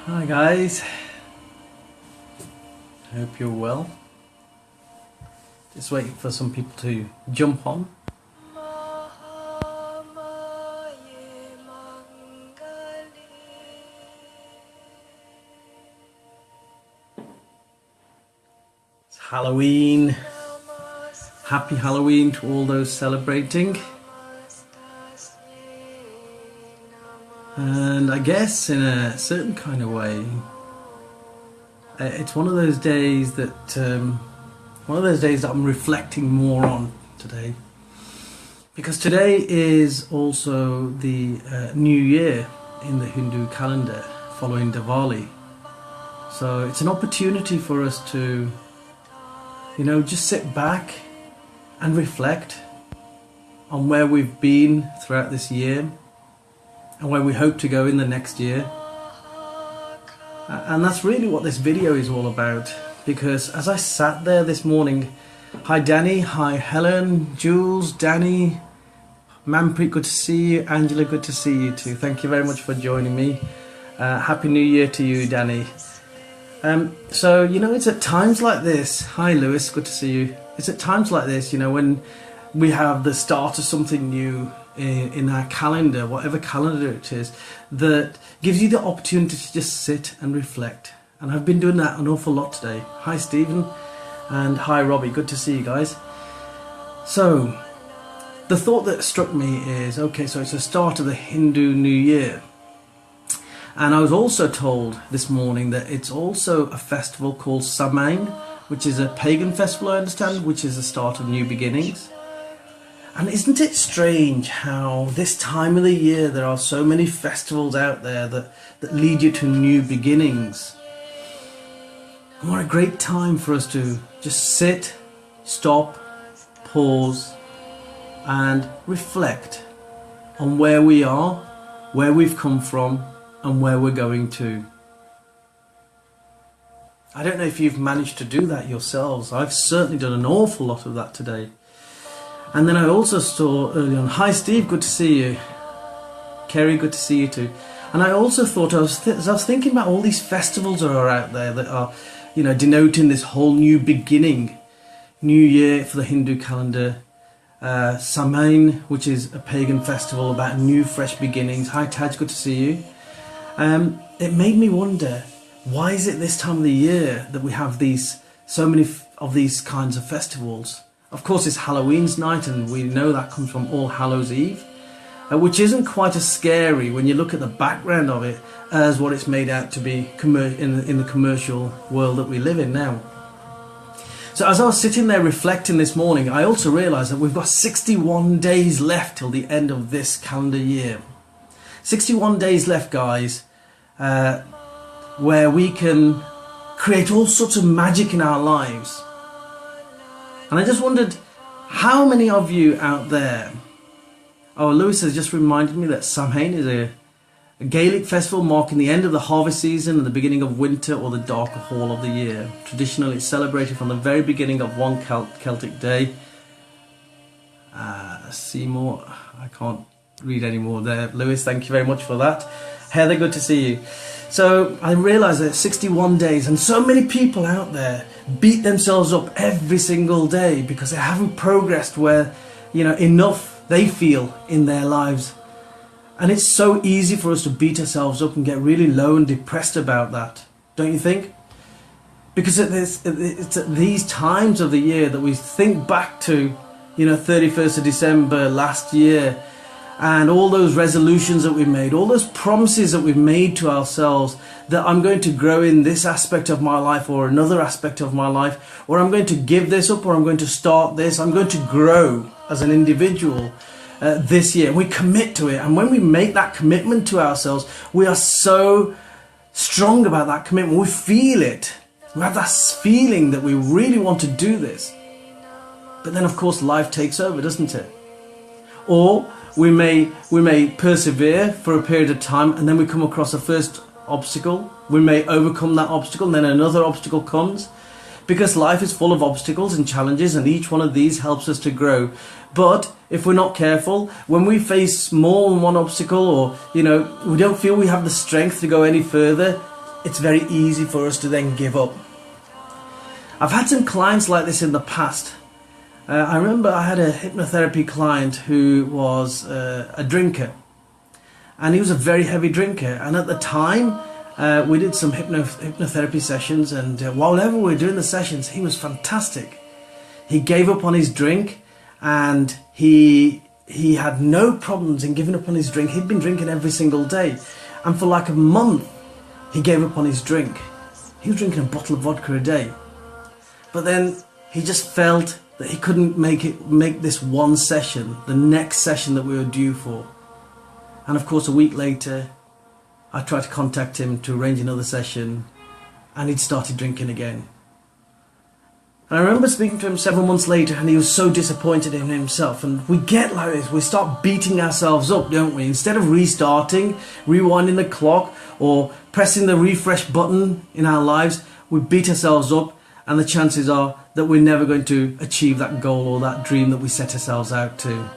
Hi guys, hope you're well. Just waiting for some people to jump on. It's Halloween. Happy Halloween to all those celebrating. And I guess in a certain kind of way, it's one of those days that I'm reflecting more on today, because today is also the New Year in the Hindu calendar, following Diwali. So it's an opportunity for us to, just sit back and reflect on where we've been throughout this year and where we hope to go in the next year. And that's really what this video is all about, because as I sat there this morning, hi Danny, hi Helen, Jules, Danny, Manpreet, good to see you, Angela, good to see you too. Thank you very much for joining me. Happy New Year to you, Danny. So it's at times like this, hi Lewis, good to see you. It's at times like this, when we have the start of something new in our calendar, whatever calendar it is, that gives you the opportunity to just sit and reflect. And I've been doing that an awful lot today. Hi Stephen and hi Robbie, good to see you guys. So the thought that struck me is, okay, so it's the start of the Hindu New Year, and I was also told this morning that it's also a festival called Samain, which is a pagan festival, I understand, which is the start of new beginnings. And isn't it strange how this time of the year there are so many festivals out there that lead you to new beginnings? And what a great time for us to just sit, stop, pause and reflect on where we are, where we've come from and where we're going to. I don't know if you've managed to do that yourselves. I've certainly done an awful lot of that today. And then I also saw early on, hi Steve, good to see you. Kerry, good to see you too. And I also thought, as I was thinking about all these festivals that are out there that are, denoting this whole new beginning, New Year for the Hindu calendar, Samain, which is a pagan festival about new fresh beginnings. Hi Taj, good to see you. It made me wonder, why is it this time of the year that we have so many of these kinds of festivals? Of course, it's Halloween's night, and we know that comes from All Hallows Eve, which isn't quite as scary when you look at the background of it as what it's made out to be in the commercial world that we live in now. So as I was sitting there reflecting this morning, I also realised that we've got 61 days left till the end of this calendar year. 61 days left, guys, where we can create all sorts of magic in our lives. And I just wondered, how many of you out there... Oh, Lewis has just reminded me that Samhain is a Gaelic festival marking the end of the harvest season and the beginning of winter, or the darker fall of the year. Traditionally, it's celebrated from the very beginning of one Celtic day. Seymour, I can't read any more there. Lewis, thank you very much for that. Heather, good to see you. So I realised that 61 days, and so many people out there beat themselves up every single day because they haven't progressed where, enough they feel in their lives. And it's so easy for us to beat ourselves up and get really low and depressed about that, don't you think? Because it's at these times of the year that we think back to, 31st of December last year, and all those resolutions that we made, all those promises that we've made to ourselves, that I'm going to grow in this aspect of my life or another aspect of my life, or I'm going to give this up, or I'm going to start this, I'm going to grow as an individual this year. We commit to it, and when we make that commitment to ourselves, we are so strong about that commitment. We feel it. We have that feeling that we really want to do this. But then of course life takes over, doesn't it? Or we may persevere for a period of time, and then we come across a first obstacle. We may overcome that obstacle, and then another obstacle comes, because life is full of obstacles and challenges, and each one of these helps us to grow. But if we're not careful, when we face more than one obstacle, or we don't feel we have the strength to go any further, it's very easy for us to then give up. I've had some clients like this in the past. I remember I had a hypnotherapy client who was a drinker, and he was a very heavy drinker, and at the time we did some hypnotherapy sessions, and whenever we were doing the sessions, he was fantastic. He gave up on his drink, and he had no problems in giving up on his drink. He'd been drinking every single day, and for like a month he gave up on his drink. He was drinking a bottle of vodka a day, but then he just felt that he couldn't make this one session, the next session that we were due for. And of course, a week later, I tried to contact him to arrange another session, and he'd started drinking again. And I remember speaking to him several months later, and he was so disappointed in himself. And we get like this, we start beating ourselves up, don't we? Instead of restarting, rewinding the clock, or pressing the refresh button in our lives, we beat ourselves up, and the chances are that we're never going to achieve that goal or that dream that we set ourselves out to.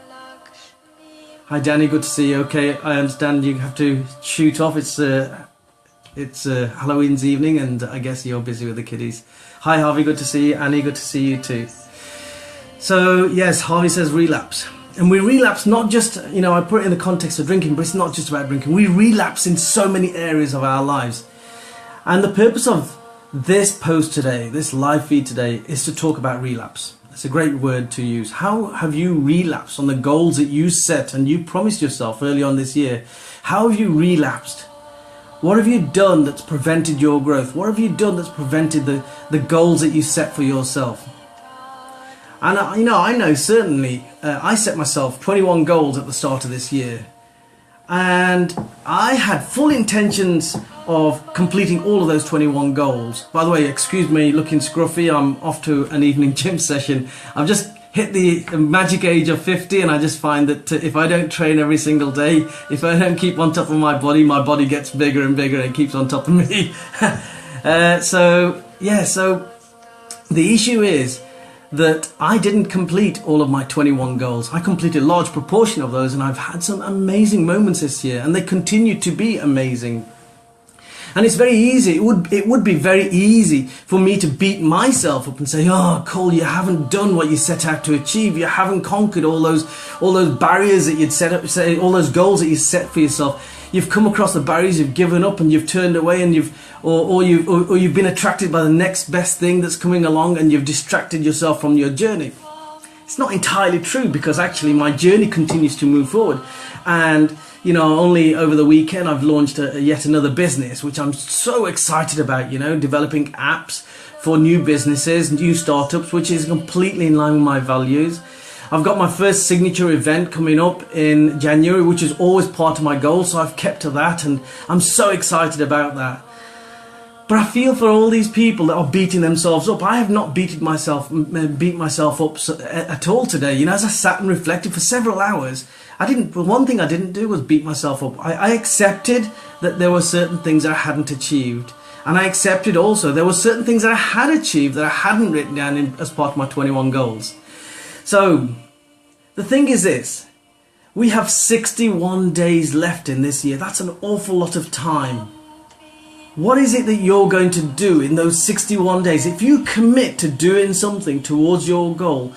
Hi Danny, good to see you. Okay, I understand you have to shoot off. It's Halloween's evening, and I guess you're busy with the kiddies. Hi Harvey, good to see you. Annie, good to see you too. So yes, Harvey says relapse. And we relapse not just, I put it in the context of drinking, but it's not just about drinking. We relapse in so many areas of our lives. And the purpose of this post today, this live feed today, is to talk about relapse. It's a great word to use. How have you relapsed on the goals that you set and you promised yourself early on this year? How have you relapsed? What have you done that's prevented your growth? What have you done that's prevented the goals that you set for yourself? And I know certainly, I set myself 21 goals at the start of this year. And I had full intentions of completing all of those 21 goals. By the way, excuse me looking scruffy, I'm off to an evening gym session. I've just hit the magic age of 50, and I just find that if I don't train every single day, if I don't keep on top of my body gets bigger and bigger and keeps on top of me. So the issue is that I didn't complete all of my 21 goals. I completed a large proportion of those, and I've had some amazing moments this year, and they continue to be amazing. And it's very easy, it would be very easy for me to beat myself up and say, oh, Cole, you haven't done what you set out to achieve. You haven't conquered all those barriers that you'd set up, all those goals that you set for yourself. You've come across the barriers, you've given up, and you've turned away, and you've been attracted by the next best thing that's coming along, and you've distracted yourself from your journey. It's not entirely true, because actually my journey continues to move forward. And only over the weekend I've launched yet another business, which I'm so excited about, developing apps for new businesses, new startups, which is completely in line with my values. I've got my first signature event coming up in January, which is always part of my goal, so I've kept to that, and I'm so excited about that. But I feel for all these people that are beating themselves up. I have not beat myself up at all today. As I sat and reflected for several hours, one thing I didn't do was beat myself up. I accepted that there were certain things I hadn't achieved. And I accepted also there were certain things that I had achieved that I hadn't written down as part of my 21 goals. So, the thing is this. We have 61 days left in this year. That's an awful lot of time. What is it that you're going to do in those 61 days? If you commit to doing something towards your goal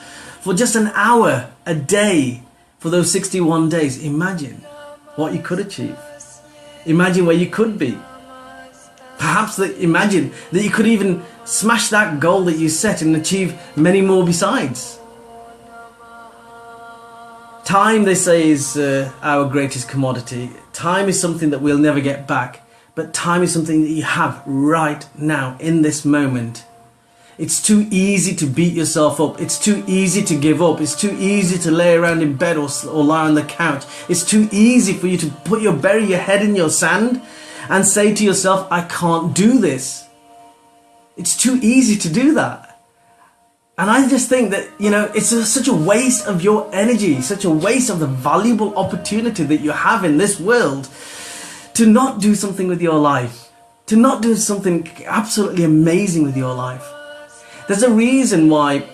for just an hour a day for those 61 days, imagine what you could achieve. Imagine where you could be. Perhaps imagine that you could even smash that goal that you set and achieve many more besides. Time, they say, is our greatest commodity. Time is something that we'll never get back. But time is something that you have right now, in this moment. It's too easy to beat yourself up. It's too easy to give up. It's too easy to lay around in bed or lie on the couch. It's too easy for you to bury your head in your sand and say to yourself, I can't do this. It's too easy to do that. And I just think that, it's such a waste of your energy, such a waste of the valuable opportunity that you have in this world to not do something with your life, to not do something absolutely amazing with your life. There's a reason why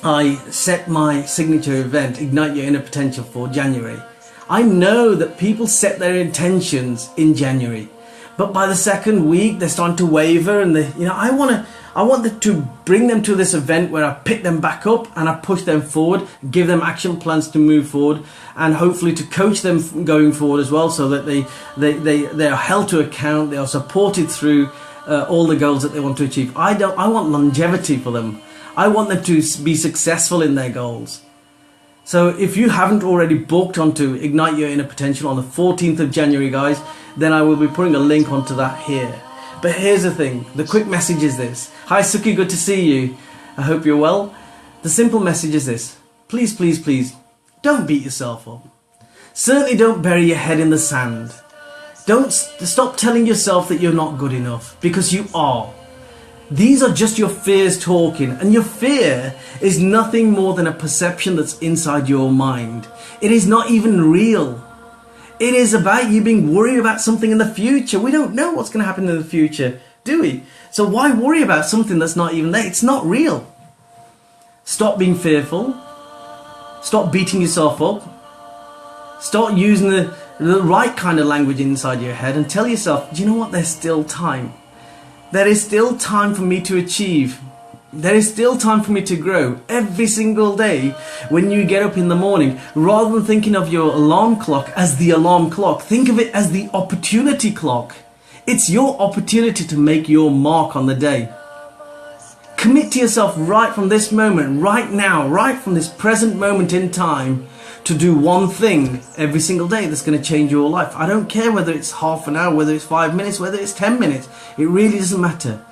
I set my signature event, Ignite Your Inner Potential, for January. I know that people set their intentions in January, But by the second week, they're starting to waver, and I want to bring them to this event where I pick them back up and I push them forward, give them action plans to move forward, and hopefully to coach them going forward as well, so that they are held to account, they are supported through all the goals that they want to achieve. I want longevity for them. I want them to be successful in their goals. So if you haven't already booked onto Ignite Your Inner Potential on the 14th of January, guys, then I will be putting a link onto that here. But here's the thing, the quick message is this. Hi Suki, good to see you. I hope you're well. The simple message is this. Please, please, please, don't beat yourself up. Certainly don't bury your head in the sand. Don't stop telling yourself that you're not good enough, because you are. These are just your fears talking, and your fear is nothing more than a perception that's inside your mind. It is not even real. It is about you being worried about something in the future. We don't know what's going to happen in the future, do we? So why worry about something that's not even there? It's not real. Stop being fearful. Stop beating yourself up. Start using the right kind of language inside your head and tell yourself, do you know what? There's still time. There is still time for me to achieve. There is still time for me to grow. Every single day when you get up in the morning, rather than thinking of your alarm clock as the alarm clock, think of it as the opportunity clock. It's your opportunity to make your mark on the day. Commit to yourself right from this moment, right now, right from this present moment in time, to do one thing every single day that's going to change your life. I don't care whether it's half an hour, whether it's 5 minutes, whether it's 10 minutes. It really doesn't matter.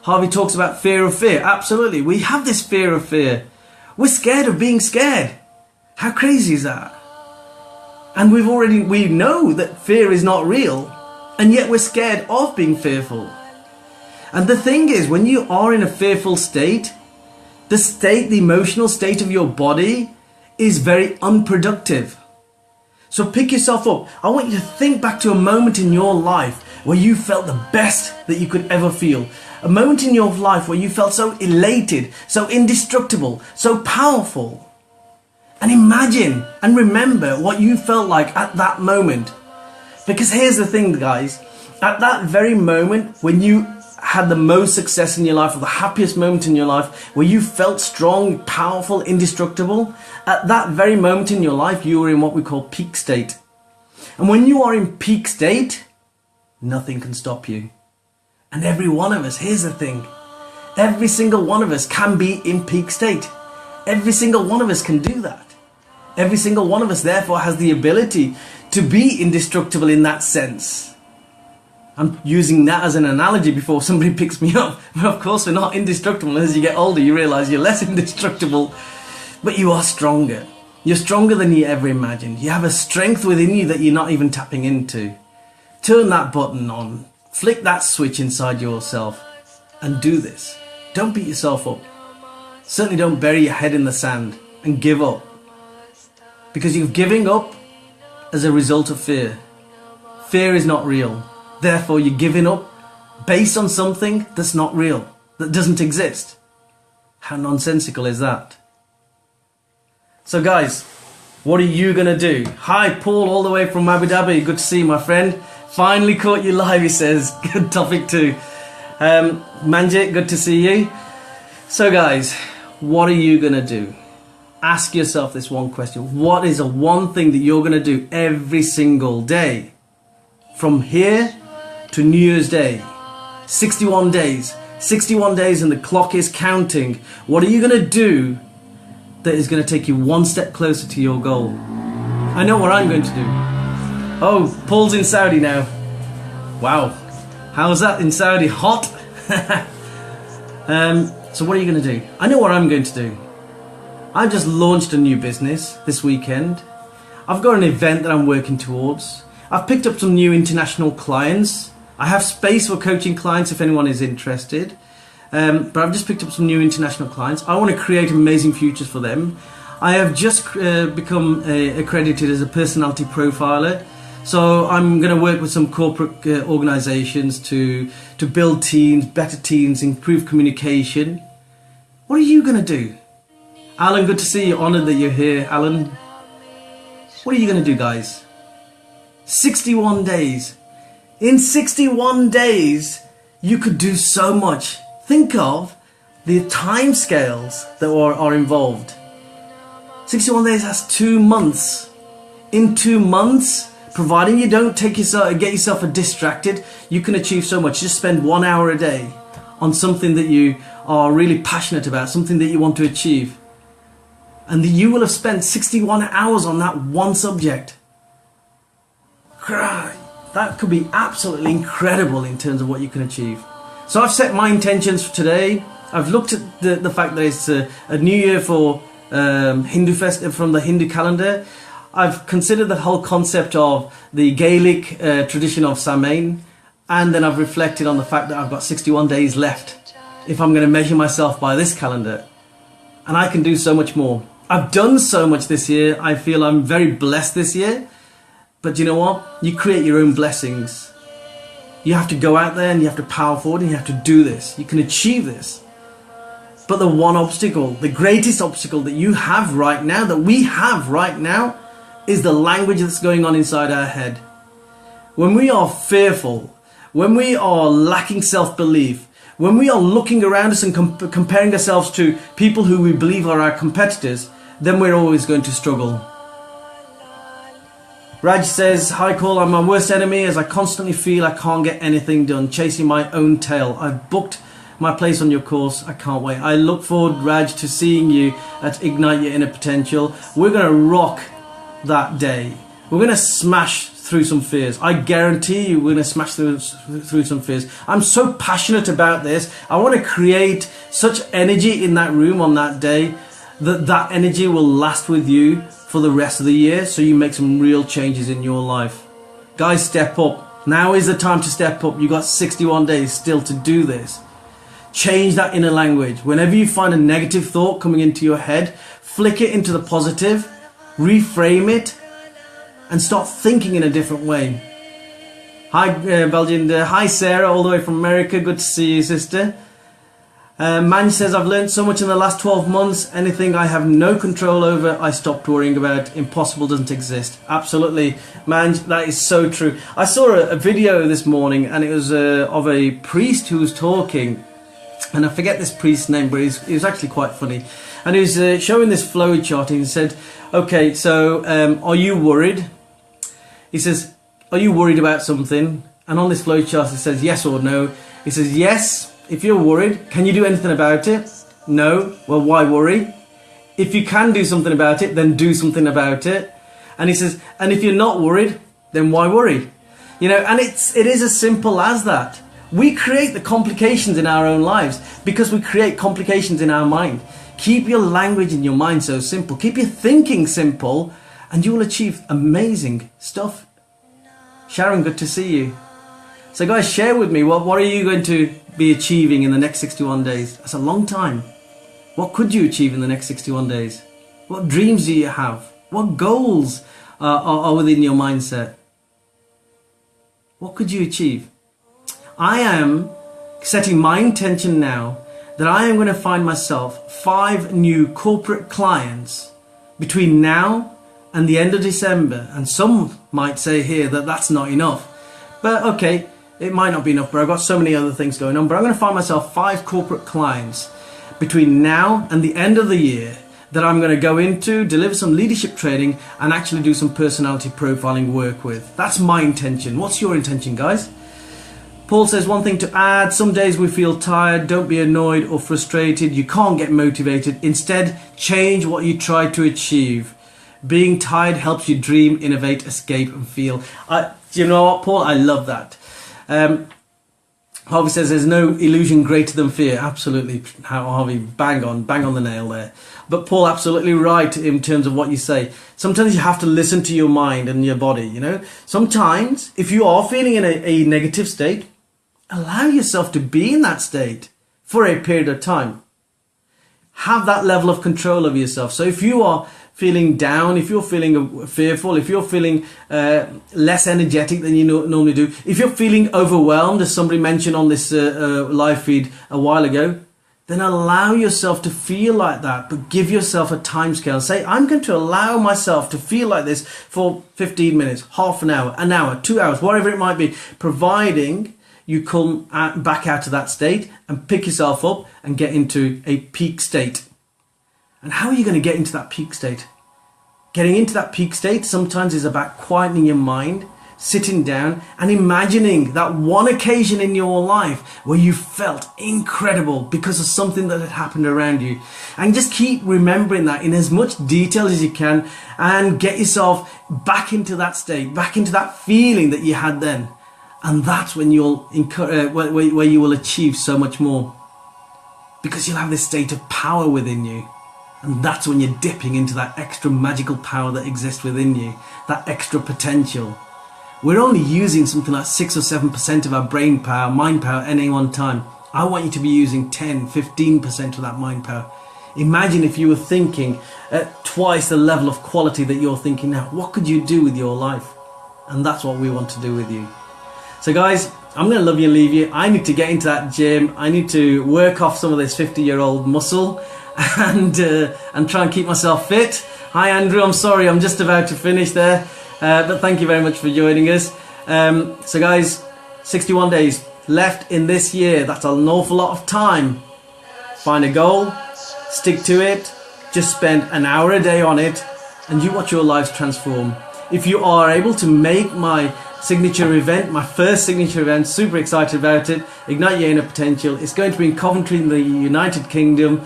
Harvey talks about fear of fear. Absolutely. We have this fear of fear. We're scared of being scared. How crazy is that? And we know that fear is not real, and yet we're scared of being fearful. And the thing is, when you are in a fearful state, the emotional state of your body is very unproductive. So pick yourself up. I want you to think back to a moment in your life where you felt the best that you could ever feel. A moment in your life where you felt so elated, so indestructible, so powerful. And imagine and remember what you felt like at that moment. Because here's the thing, guys. At that very moment when you had the most success in your life, or the happiest moment in your life, where you felt strong, powerful, indestructible, at that very moment in your life, you were in what we call peak state. And when you are in peak state, nothing can stop you. And every one of us, here's the thing, every single one of us can be in peak state. Every single one of us can do that. Every single one of us, therefore, has the ability to be indestructible in that sense. I'm using that as an analogy before somebody picks me up. But of course, we're not indestructible. As you get older, you realize you're less indestructible, but you are stronger. You're stronger than you ever imagined. You have a strength within you that you're not even tapping into. Turn that button on. Flick that switch inside yourself and do this. Don't beat yourself up. Certainly don't bury your head in the sand and give up. Because you're giving up as a result of fear. Fear is not real. Therefore, you're giving up based on something that's not real, that doesn't exist. How nonsensical is that? So guys, what are you going to do? Hi, Paul, all the way from Abu Dhabi. Good to see you, my friend. Finally caught you live, he says. Good topic too. Manjit, good to see you. So guys, what are you going to do? Ask yourself this one question. What is the one thing that you're going to do every single day? From here to New Year's Day, 61 days. 61 days and the clock is counting. What are you going to do that is going to take you one step closer to your goal? I know what I'm going to do. Oh, Paul's in Saudi now. Wow. How's that in Saudi? Hot? So what are you going to do? I know what I'm going to do. I just launched a new business this weekend. I've got an event that I'm working towards. I've picked up some new international clients. I have space for coaching clients if anyone is interested. But I've just picked up some new international clients. I want to create amazing futures for them. I have just become accredited as a personality profiler. So I'm going to work with some corporate organizations to build teams, better teams, improve communication. What are you going to do? Alan, good to see you. Honored that you're here, Alan. What are you going to do, guys? 61 days. In 61 days, you could do so much. Think of the time scales that are involved. 61 days, that's 2 months. In 2 months, providing you don't get yourself distracted, you can achieve so much. Just spend 1 hour a day on something that you are really passionate about, something that you want to achieve. And you will have spent 61 hours on that one subject. That could be absolutely incredible in terms of what you can achieve. So I've set my intentions for today. I've looked at the fact that it's a new year for from the Hindu calendar. I've considered the whole concept of the Gaelic tradition of Samhain, and then I've reflected on the fact that I've got 61 days left if I'm going to measure myself by this calendar. And I can do so much more. I've done so much this year. I feel I'm very blessed this year. But you know what? You create your own blessings. You have to go out there and you have to power forward and you have to do this. You can achieve this. But the one obstacle, the greatest obstacle that you have right now, that we have right now, is the language that's going on inside our head. When we are fearful, when we are lacking self-belief, when we are looking around us and comparing ourselves to people who we believe are our competitors, then we're always going to struggle. Raj says, hi Cole, I'm my worst enemy as I constantly feel I can't get anything done, chasing my own tail. I've booked my place on your course. I can't wait. I look forward, Raj, to seeing you at Ignite Your Inner Potential. We're going to rock that day. We're going to smash through some fears. I guarantee you we're going to smash through some fears. I'm so passionate about this. I want to create such energy in that room on that day that energy will last with you for the rest of the year, so you make some real changes in your life. Guys, step up. Now is the time to step up. You got 61 days still to do this. Change that inner language. Whenever you find a negative thought coming into your head, flick it into the positive, reframe it, and start thinking in a different way. Hi Belgian, hi Sarah, all the way from America. Good to see you, sister. Manj says, I've learned so much in the last 12 months. Anything I have no control over, I stopped worrying about. Impossible doesn't exist. Absolutely, Manj, that is so true. I saw a video this morning, and it was of a priest who was talking, and I forget this priest's name, but he was actually quite funny. And he was showing this flow chart, and he said, okay, so are you worried? He says, are you worried about something? And on this flow chart it says yes or no. He says, yes, if you're worried, can you do anything about it? No. Well, why worry? If you can do something about it, then do something about it. And he says, and if you're not worried, then why worry? You know, and it is as simple as that. We create the complications in our own lives because we create complications in our mind. Keep your language and your mind so simple. Keep your thinking simple, and you will achieve amazing stuff. Sharon, good to see you. So guys, share with me, what are you going to be achieving in the next 61 days? That's a long time. What could you achieve in the next 61 days? What dreams do you have? What goals are within your mindset? What could you achieve? I am setting my intention now that I am going to find myself 5 new corporate clients between now and the end of December. And some might say here that that's not enough. But okay, it might not be enough, but I've got so many other things going on. But I'm going to find myself 5 corporate clients between now and the end of the year that I'm going to go into, deliver some leadership training, and actually do some personality profiling work with. That's my intention. What's your intention, guys? Paul says, one thing to add, some days we feel tired. Don't be annoyed or frustrated. You can't get motivated. Instead, change what you try to achieve. Being tired helps you dream, innovate, escape, and feel. You know what, Paul? I love that. Harvey says there's no illusion greater than fear. Absolutely, Harvey, bang on the nail there. But Paul, absolutely right in terms of what you say. Sometimes you have to listen to your mind and your body, you know. Sometimes, if you are feeling in a negative state, allow yourself to be in that state for a period of time. Have that level of control over yourself. So if you are feeling down, if you're feeling fearful, if you're feeling less energetic than you normally do, if you're feeling overwhelmed, as somebody mentioned on this live feed a while ago, then allow yourself to feel like that, but give yourself a time scale. Say, I'm going to allow myself to feel like this for 15 minutes, half an hour, 2 hours, whatever it might be, providing you come back out of that state and pick yourself up and get into a peak state. And how are you going to get into that peak state? Getting into that peak state sometimes is about quietening your mind, sitting down and imagining that one occasion in your life where you felt incredible because of something that had happened around you. And just keep remembering that in as much detail as you can and get yourself back into that state, back into that feeling that you had then. And that's when you'll where you will achieve so much more, because you'll have this state of power within you. And that's when you're dipping into that extra magical power that exists within you, that extra potential. We're only using something like 6 or 7% of our brain power, mind power at any one time. I want you to be using 10, 15% of that mind power. Imagine if you were thinking at twice the level of quality that you're thinking now. What could you do with your life? And that's what we want to do with you. So guys, I'm going to love you and leave you. I need to get into that gym. I need to work off some of this 50-year-old muscle and try and keep myself fit. Hi Andrew, I'm sorry, I'm just about to finish there. But thank you very much for joining us. So guys, 61 days left in this year. That's an awful lot of time. Find a goal, stick to it, just spend an hour a day on it, and you watch your lives transform. If you are able to make my signature event, my first signature event, super excited about it, Ignite Your Inner Potential. It's going to be in Coventry in the United Kingdom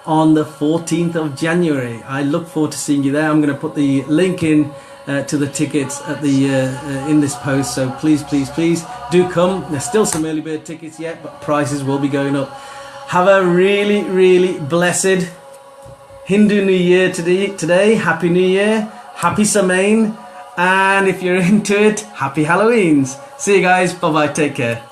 on the 14th of January. I look forward to seeing you there. I'm going to put the link in to the tickets at the in this post, so please do come. There's still some early bird tickets yet, but prices will be going up. Have a really blessed Hindu New Year today. Happy New Year, happy Samain, and if you're into it, happy Halloweens. See you guys, bye bye, take care.